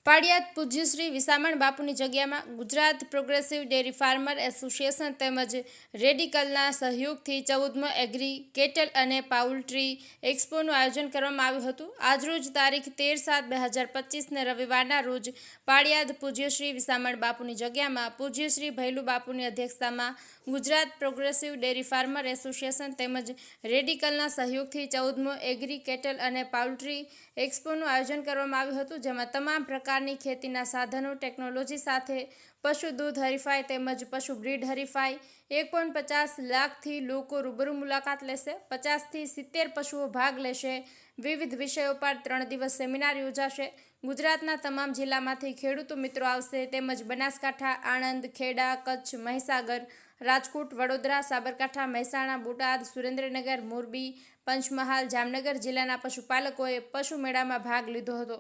પાળિયાદ પૂજ્ય શ્રી વિસામણ બાપુની જગ્યામાં Gujarat progressive dairy farmer association તેમજ રેડિકલના સહયોગથી 14મો એગ્રી કેટલ અને પાઉલ્ટ્રી એક્સપોનું આયોજન કરવામાં આવ્યું હતું। આજરોજ તારીખ 13/7/2025ને રવિવારના રોજ પાળિયાદ પૂજ્ય શ્રી વિસામણ બાપુની જગ્યામાં પૂજ્ય શ્રી ભૈલું બાપુની અધ્યક્ષતામાં Gujarat progressive dairy farmer association તેમજ રેડિકલના સહયોગથી 14મો એગ્રી કેટલ અને પાઉલ્ટ્રી એક્સપોનું આયોજન કરવામાં આવ્યું હતું, જેમાં તમામ પ્રકારની ખેતીના સાધનો, ટેકનોલોજી સાથે પશુ દૂધ હરીફાઈ તેમજ પશુ બ્રીડ હરીફાઈ 1.50 લાખથી લોકો રૂબરૂ મુલાકાત લેશે। 50થી 70 પશુઓ ભાગ લેશે। વિવિધ વિષયો પર 3 દિવસ સેમિનાર યોજાશે। ગુજરાતના તમામ જિલ્લામાંથી ખેડૂતો મિત્રો આવશે તેમજ બનાસકાંઠા, આણંદ, ખેડા, કચ્છ, મહીસાગર, રાજકોટ, વડોદરા, સાબરકાંઠા, મહેસાણા, બોટાદ, સુરેન્દ્રનગર, મોરબી, પંચમહાલ, જામનગર જિલ્લાના પશુપાલકોએ પશુ મેળામાં ભાગ લીધો હતો।